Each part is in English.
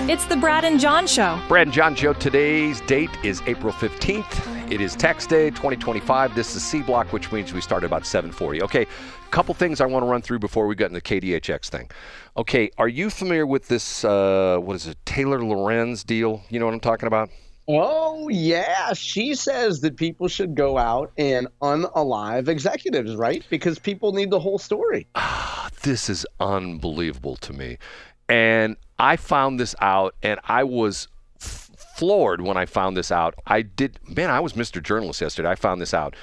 It's the Brad and John Show. Brad and John Show. Today's date is April 15th. It is Tax Day 2025. This is C Block, which means we start about 7:40. Okay, couple things I want to run through before we get into the KDHX thing. Okay, are you familiar with this, Taylor Lorenz deal? You know what I'm talking about? Oh, yeah. She says that people should go out and unalive executives, right? Because people need the whole story. This is unbelievable to me. And I found this out, and I was floored when I found this out. I was Mr. Journalist yesterday. I found this out.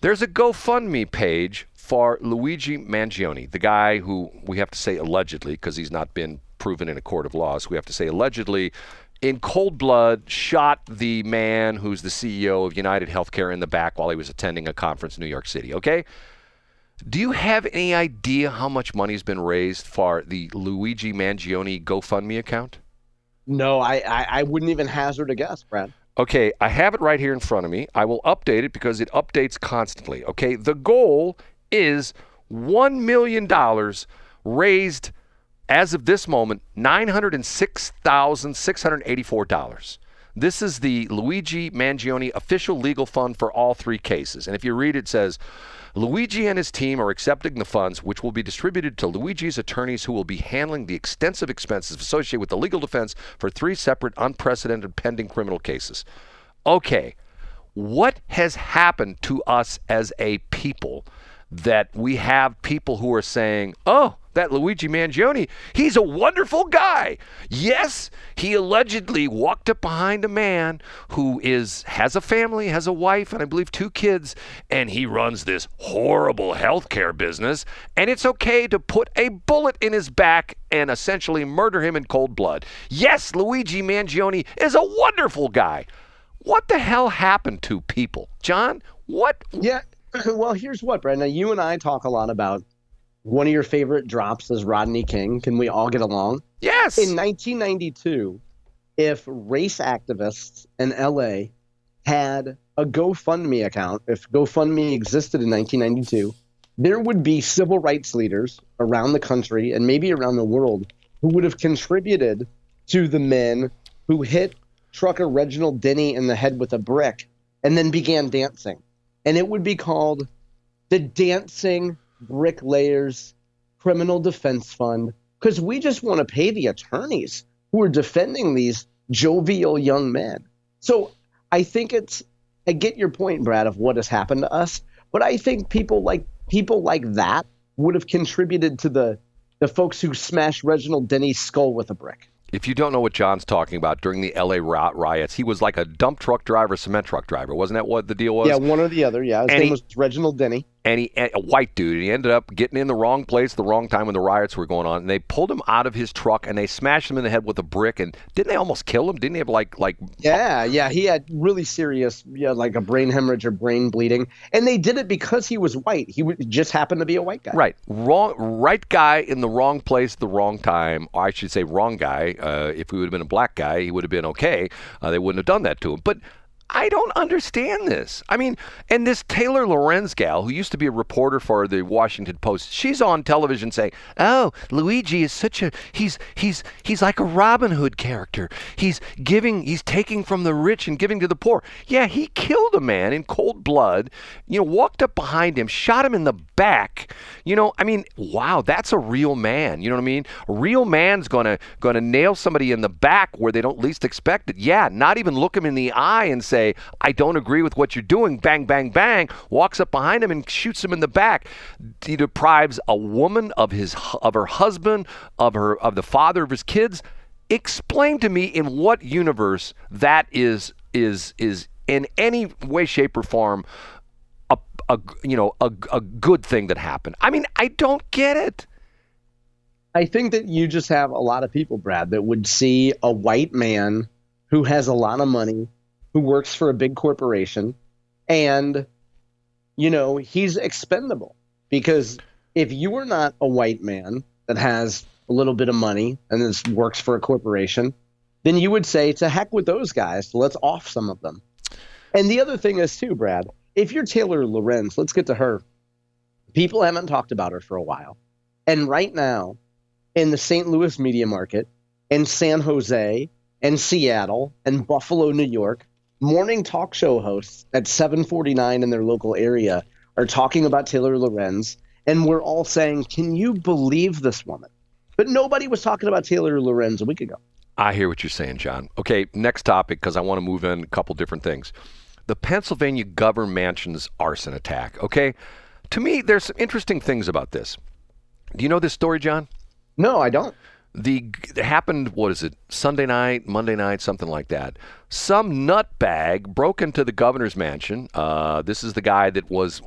There's a GoFundMe page for Luigi Mangione, the guy who we have to say allegedly, because he's not been proven in a court of law, so we have to say allegedly, in cold blood, shot the man who's the CEO of United Healthcare in the back while he was attending a conference in New York City, okay? Do you have any idea how much money has been raised for the Luigi Mangione GoFundMe account? No, I wouldn't even hazard a guess, Brad. Okay, I have it right here in front of me. I will update it because it updates constantly. Okay, the goal is $1 million raised as of this moment, $906,684. This is the Luigi Mangione official legal fund for all three cases. And if you read it, it says, Luigi and his team are accepting the funds, which will be distributed to Luigi's attorneys who will be handling the extensive expenses associated with the legal defense for three separate unprecedented pending criminal cases. Okay, what has happened to us as a people that we have people who are saying, oh, that Luigi Mangione, he's a wonderful guy. Yes, he allegedly walked up behind a man who has a family, has a wife, and I believe 2 kids, and he runs this horrible healthcare business, and it's okay to put a bullet in his back and essentially murder him in cold blood. Yes, Luigi Mangione is a wonderful guy. What the hell happened to people? John, what? Yeah, well, here's what, Brad. Now, you and I talk a lot about one of your favorite drops is Rodney King. Can we all get along? Yes. In 1992, if race activists in LA had a GoFundMe account, if GoFundMe existed in 1992, there would be civil rights leaders around the country and maybe around the world who would have contributed to the men who hit trucker Reginald Denny in the head with a brick and then began dancing. And it would be called the Dancing Bricklayers Criminal Defense Fund, because we just want to pay the attorneys who are defending these jovial young men. So I think I get your point, Brad, of what has happened to us, but I think people like that would have contributed to the folks who smashed Reginald Denny's skull with a brick. If you don't know what John's talking about, during the LA riots, he was like a dump truck driver, cement truck driver. Wasn't that what the deal was? Yeah, one or the other. Yeah, his name was Reginald Denny. And a white dude. He ended up getting in the wrong place, the wrong time when the riots were going on. And they pulled him out of his truck and they smashed him in the head with a brick. And didn't they almost kill him? Didn't he have like? Yeah. He had really serious, like a brain hemorrhage or brain bleeding. And they did it because he was white. He just happened to be a white guy. Right. Right guy in the wrong place, the wrong time. Or I should say wrong guy. If he would have been a black guy, he would have been okay. They wouldn't have done that to him. But I don't understand this. I mean, and this Taylor Lorenz gal, who used to be a reporter for the Washington Post, she's on television saying, "Oh, Luigi is he's like a Robin Hood character. He's taking from the rich and giving to the poor." Yeah, he killed a man in cold blood. Walked up behind him, shot him in the back. I mean, wow, that's a real man. You know what I mean? A real man's gonna nail somebody in the back where they don't least expect it. Yeah, not even look him in the eye and say, I don't agree with what you're doing, bang, bang, bang, walks up behind him and shoots him in the back. He deprives a woman of her husband, of the father of his kids. Explain to me in what universe that is in any way, shape, or form a good thing that happened. I mean, I don't get it. I think that you just have a lot of people, Brad, that would see a white man who has a lot of money, who works for a big corporation, and, he's expendable. Because if you are not a white man that has a little bit of money and works for a corporation, then you would say, to heck with those guys, let's off some of them. And the other thing is, too, Brad, if you're Taylor Lorenz, let's get to her. People haven't talked about her for a while. And right now, in the St. Louis media market, and San Jose and Seattle and Buffalo, New York, morning talk show hosts at 7:49 in their local area are talking about Taylor Lorenz, and we're all saying, can you believe this woman? But nobody was talking about Taylor Lorenz a week ago. I hear what you're saying, John. Okay, next topic, because I want to move in a couple different things. The Pennsylvania Governor Mansion's arson attack, okay? To me, there's some interesting things about this. Do you know this story, John? No, I don't. It happened, what is it, Sunday night, Monday night, something like that. Some nutbag broke into the governor's mansion. This is the guy that was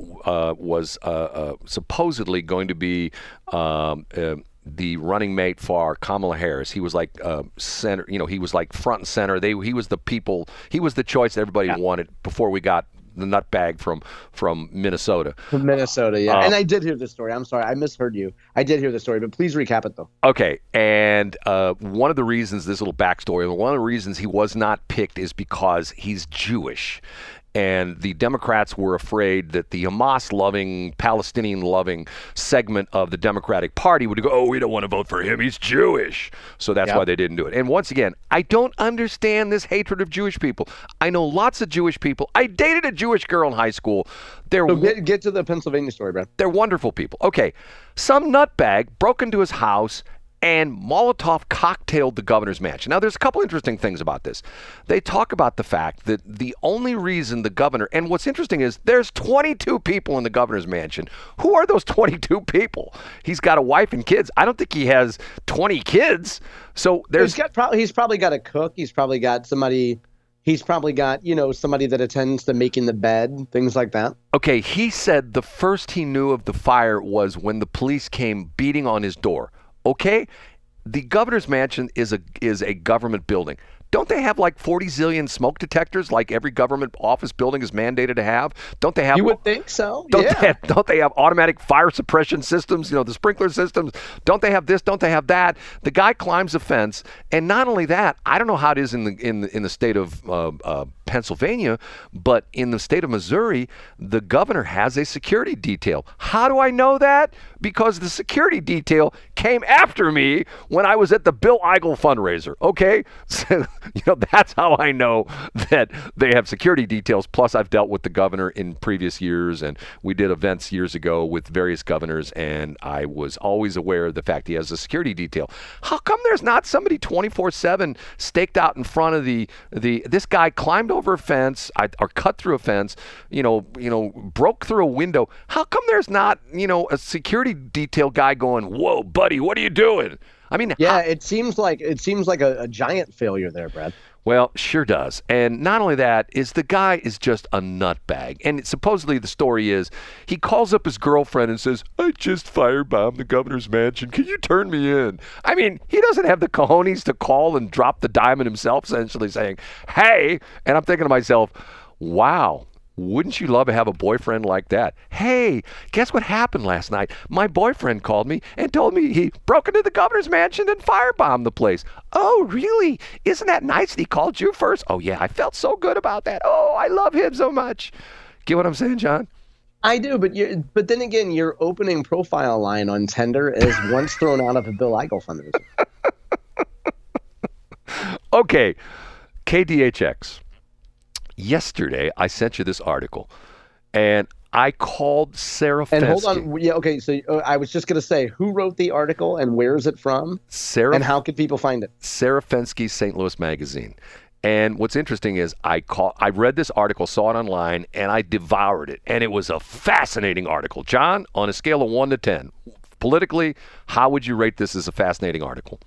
supposedly going to be the running mate for Kamala Harris. He was like center, he was like front and center. He was the choice that everybody wanted before we got the nutbag from Minnesota. From Minnesota, yeah. And I did hear this story. I'm sorry, I misheard you. I did hear the story, but please recap it, though. Okay, and one of the reasons, this little backstory, one of the reasons he was not picked is because he's Jewish. And the Democrats were afraid that the Hamas-loving, Palestinian-loving segment of the Democratic Party would go, oh, we don't want to vote for him. He's Jewish. So that's why they didn't do it. And once again, I don't understand this hatred of Jewish people. I know lots of Jewish people. I dated a Jewish girl in high school. Get to the Pennsylvania story, Brad. They're wonderful people. Okay, some nutbag broke into his house and Molotov cocktailed the governor's mansion. Now, there's a couple interesting things about this. They talk about the fact that the only reason the governor, and what's interesting is there's 22 people in the governor's mansion. Who are those 22 people? He's got a wife and kids. I don't think he has 20 kids. So he's probably got a cook. He's probably got somebody. He's probably got, somebody that attends to making the bed, things like that. Okay, he said the first he knew of the fire was when the police came beating on his door. Okay, the governor's mansion is a government building. Don't they have like 40 zillion smoke detectors like every government office building is mandated to have? Don't they have? You would think so. Don't they have automatic fire suppression systems, the sprinkler systems? Don't they have this? Don't they have that? The guy climbs a fence, and not only that, I don't know how it is in the state of Pennsylvania, but in the state of Missouri, the governor has a security detail. How do I know that? Because the security detail came after me when I was at the Bill Eigel fundraiser. Okay, so, that's how I know that they have security details. Plus, I've dealt with the governor in previous years, and we did events years ago with various governors, and I was always aware of the fact he has a security detail. How come there's not somebody 24/7 staked out in front of this guy climbed over a fence or cut through a fence, broke through a window. How come there's not, a security detail guy going, whoa, buddy, what are you doing? I mean, it seems like a giant failure there, Brad. Well, sure does. And not only that, the guy is just a nutbag. And supposedly the story is he calls up his girlfriend and says, I just firebombed the governor's mansion. Can you turn me in? I mean, he doesn't have the cojones to call and drop the diamond himself, essentially saying, hey. And I'm thinking to myself, wow. Wouldn't you love to have a boyfriend like that? Hey, guess what happened last night? My boyfriend called me and told me he broke into the governor's mansion and firebombed the place. Oh, really? Isn't that nice that he called you first? Oh, yeah, I felt so good about that. Oh, I love him so much. Get what I'm saying, John? I do, but then again, your opening profile line on Tinder is once thrown out of a Bill Eigel fundraiser. Okay, KDHX. Yesterday, I sent you this article, and I called Sarah Fensky. And hold on. Yeah, okay, so I was just going to say, who wrote the article and where is it from? And how could people find it? Sarah Fensky's St. Louis Magazine. And what's interesting is I read this article, saw it online, and I devoured it. And it was a fascinating article. John, on a scale of 1 to 10, politically, how would you rate this as a fascinating article?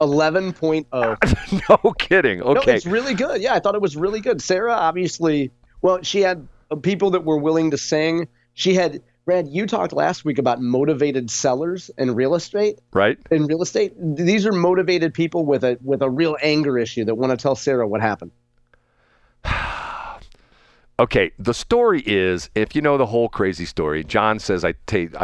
11.0. No kidding. Okay. No, it's really good. Yeah, I thought it was really good. Sarah, obviously, she had people that were willing to sing. She had, Brad, you talked last week about motivated sellers in real estate. Right. In real estate. These are motivated people with a real anger issue that want to tell Sarah what happened. Okay, the story is, if you know the whole crazy story, John says I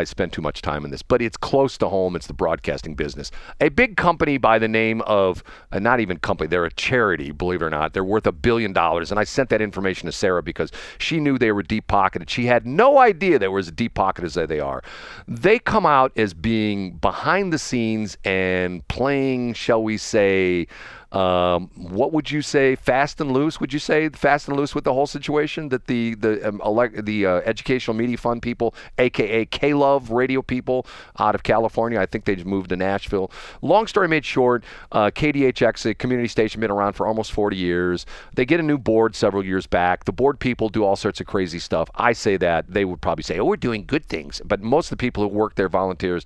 spent too much time in this, but it's close to home. It's the broadcasting business. A big company by the name of, not even company, they're a charity, believe it or not. They're worth $1 billion. And I sent that information to Sarah because she knew they were deep-pocketed. She had no idea they were as deep-pocketed as they are. They come out as being behind the scenes and playing, shall we say, what would you say? Fast and loose? Would you say fast and loose with the whole situation? That the educational media fund people, aka K-Love radio people out of California, I think they just moved to Nashville. Long story made short, KDHX, a community station, been around for almost 40 years. They get a new board several years back. The board people do all sorts of crazy stuff. I say that. They would probably say, oh, we're doing good things. But most of the people who work there, volunteers.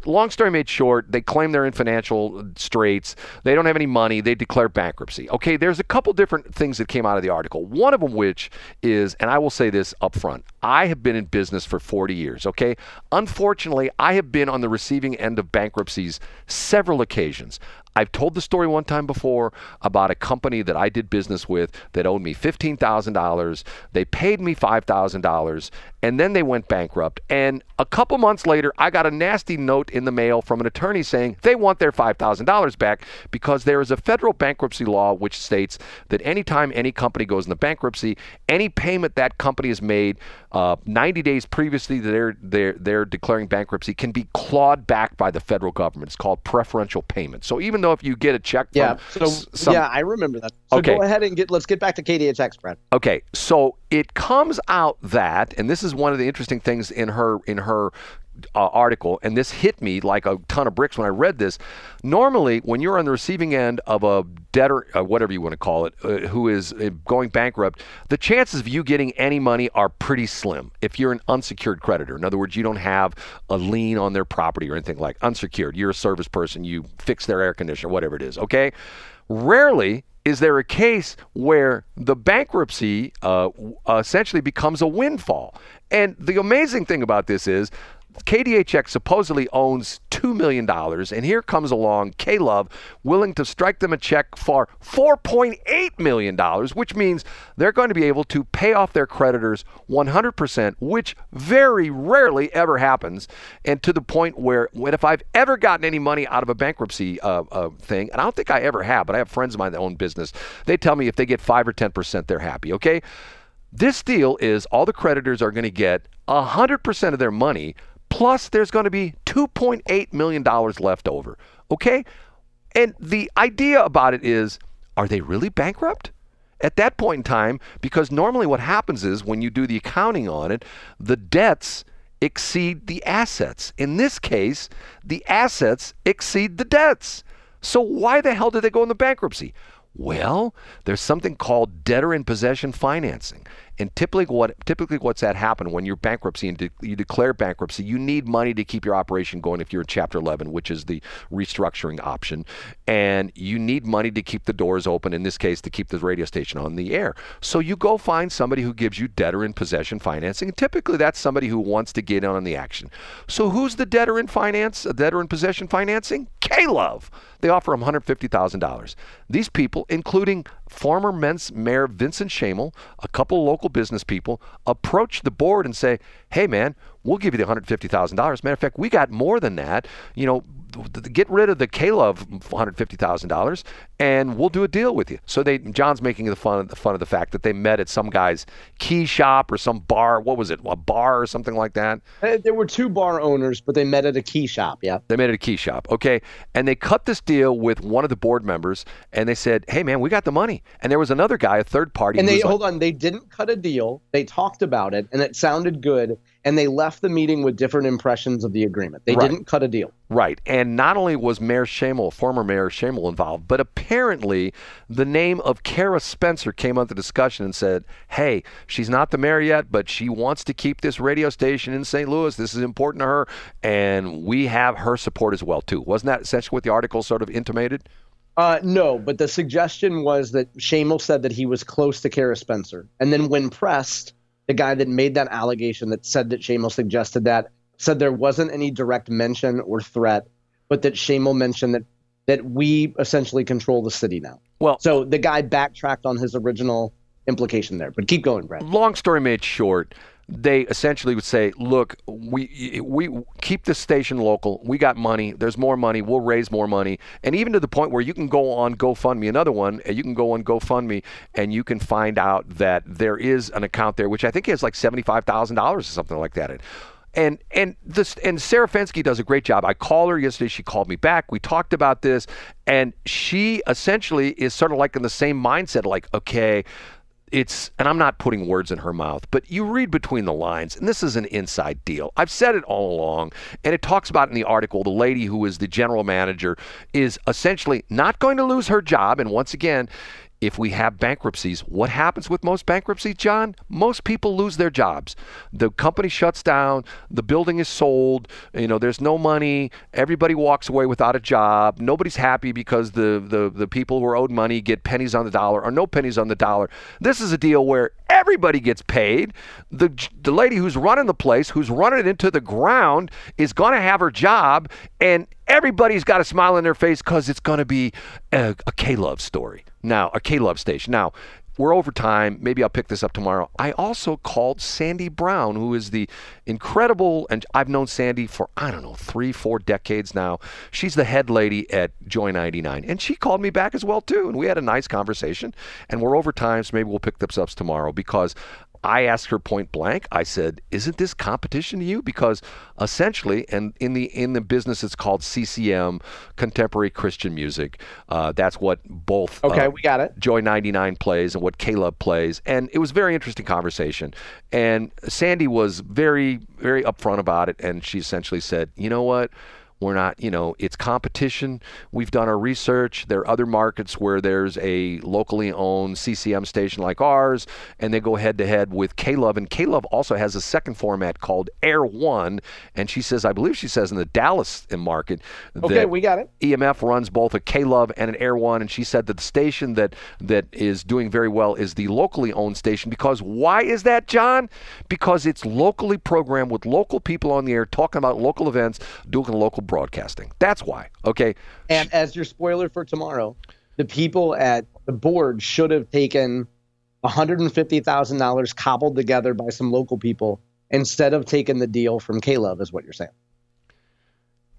Long story made short, they claim they're in financial straits. They don't have any money. They declare bankruptcy. Okay, there's a couple different things that came out of the article. One of them which is, and I will say this up front, I have been in business for 40 years, okay? Unfortunately, I have been on the receiving end of bankruptcies several occasions. I've told the story one time before about a company that I did business with that owed me $15,000. They paid me $5,000, and then they went bankrupt. And a couple months later, I got a nasty note in the mail from an attorney saying they want their $5,000 back because there is a federal bankruptcy law which states that anytime any company goes into bankruptcy, any payment that company has made 90 days previously to their declaring bankruptcy can be clawed back by the federal government. It's called preferential payment. So even though if you get a check from I remember that. So okay. Go ahead and let's get back to KDHX, Brad. Okay, so it comes out that, and this is one of the interesting things in her article, and this hit me like a ton of bricks when I read this. Normally, when you're on the receiving end of a debtor, whatever you want to call it, who is going bankrupt, the chances of you getting any money are pretty slim if you're an unsecured creditor. In other words, you don't have a lien on their property or anything like unsecured. You're a service person, you fix their air conditioner, whatever it is, okay? Rarely is there a case where the bankruptcy essentially becomes a windfall. And the amazing thing about this is KDHX supposedly owns $2 million, and here comes along K-Love willing to strike them a check for $4.8 million, which means they're going to be able to pay off their creditors 100%, which very rarely ever happens, and to the point where if I've ever gotten any money out of a bankruptcy thing, and I don't think I ever have, but I have friends of mine that own business, they tell me if they get 5 or 10%, they're happy, okay? This deal is all the creditors are going to get 100% of their money, plus there's going to be $2.8 million left over, okay? And the idea about it is, are they really bankrupt? At that point in time, because normally what happens is when you do the accounting on it, the debts exceed the assets. In this case, the assets exceed the debts. So why the hell did they go into bankruptcy? Well, there's something called debtor in possession financing. And typically what's that happen when you're bankruptcy and you declare bankruptcy, you need money to keep your operation going if you're in Chapter 11, which is the restructuring option. And you need money to keep the doors open, in this case, to keep the radio station on the air. So you go find somebody who gives you debtor in possession financing. And typically that's somebody who wants to get in on the action. So who's the debtor in possession financing? K-Love. They offer them $150,000. These people, including former Mayor Vincent Shamel, a couple local business people, approach the board and say, hey, man, we'll give you the $150,000. Matter of fact, we got more than that. You know, get rid of the K-Love $150,000 and we'll do a deal with you. So John's making the fun of the fact that they met at some guy's key shop or some bar. What was it? A bar or something like that? There were two bar owners, but they met at a key shop, yeah. They met at a key shop, okay. And they cut this deal with one of the board members and they said, hey, man, we got the money. And there was another guy, a third party. And they didn't cut a deal. They talked about it and it sounded good. And they left the meeting with different impressions of the agreement. They didn't cut a deal. Right. And not only was Mayor Shamel, former Mayor Shamel, involved, but apparently the name of Kara Spencer came up the discussion and said, hey, she's not the mayor yet, but she wants to keep this radio station in St. Louis. This is important to her. And we have her support as well, too. Wasn't that essentially what the article sort of intimated? No, but the suggestion was that Shamel said that he was close to Kara Spencer. And then when pressed, the guy that made that allegation that said that Shamel suggested that said there wasn't any direct mention or threat, but that Shamel mentioned that we essentially control the city now. Well, so the guy backtracked on his original implication there. But keep going, Brad. Long story made short, they essentially would say, look, we keep this station local. We got money. There's more money. We'll raise more money. And even to the point where you can go on GoFundMe, another one, you can go on GoFundMe and you can find out that there is an account there, which I think has like $75,000 or something like that. And Sarah Fensky does a great job. I called her yesterday. She called me back. We talked about this. And she essentially is sort of like in the same mindset, like, okay, and I'm not putting words in her mouth, but you read between the lines, and this is an inside deal. I've said it all along, and it talks about in the article, the lady who is the general manager is essentially not going to lose her job. And once again, if we have bankruptcies, what happens with most bankruptcies, John? Most people lose their jobs. The company shuts down, the building is sold, there's no money, everybody walks away without a job, nobody's happy because the people who are owed money get pennies on the dollar or no pennies on the dollar. This is a deal where everybody gets paid. The lady who's running the place, who's running it into the ground, is going to have her job, and everybody's got a smile on their face because it's going to be a K-Love story. Now, a K-Love station. Now, we're over time. Maybe I'll pick this up tomorrow. I also called Sandy Brown, who is the incredible, and I've known Sandy for, 3-4 decades now. She's the head lady at Joy 99. And she called me back as well, too. And we had a nice conversation. And we're over time, so maybe we'll pick this up tomorrow because I asked her point blank. I said, "Isn't this competition to you?" Because essentially, and in the business, it's called CCM, Contemporary Christian Music. That's what both we got it. Joy 99 plays and what Caleb plays, and it was a very interesting conversation. And Sandy was very, very upfront about it, and she essentially said, "You know what? We're not, it's competition. We've done our research. There are other markets where there's a locally owned CCM station like ours, and they go head to head with K-Love. And K-Love also has a second format called Air One. And I believe she says in the Dallas market. Okay, we got it. EMF runs both a K-Love and an Air One. And she said that the station that is doing very well is the locally owned station. Because why is that, John? Because it's locally programmed with local people on the air talking about local events, doing local broadcasting. That's why. Okay. And as your spoiler for tomorrow, the people at the board should have taken $150,000 cobbled together by some local people instead of taking the deal from K-Love, is what you're saying.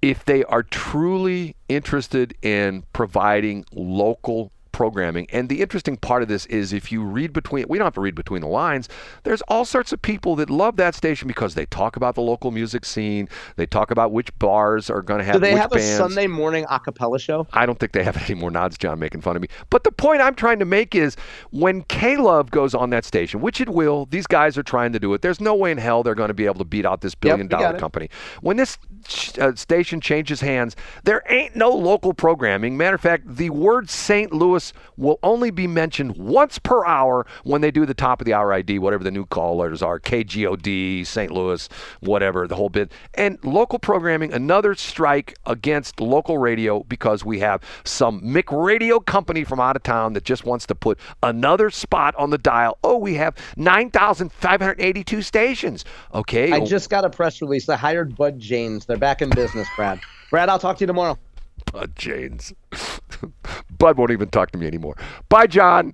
If they are truly interested in providing local programming. And the interesting part of this is if you read we don't have to read between the lines, there's all sorts of people that love that station because they talk about the local music scene. They talk about which bars are going to have which bands. Do they have a Sunday morning a cappella show? I don't think they have any more. Nods, John, making fun of me. But the point I'm trying to make is when K-Love goes on that station, which it will, these guys are trying to do it. There's no way in hell they're going to be able to beat out this billion-dollar company. When this station changes hands, there ain't no local programming. Matter of fact, the word St. Louis will only be mentioned once per hour when they do the top of the hour ID, whatever the new call letters are, KGOD, St. Louis, whatever, the whole bit. And local programming, another strike against local radio because we have some McRadio company from out of town that just wants to put another spot on the dial. Oh, we have 9,582 stations. Okay. I just got a press release. They hired Bud James. They're back in business, Brad. Brad, I'll talk to you tomorrow. Bud James. Bud won't even talk to me anymore. Bye, John.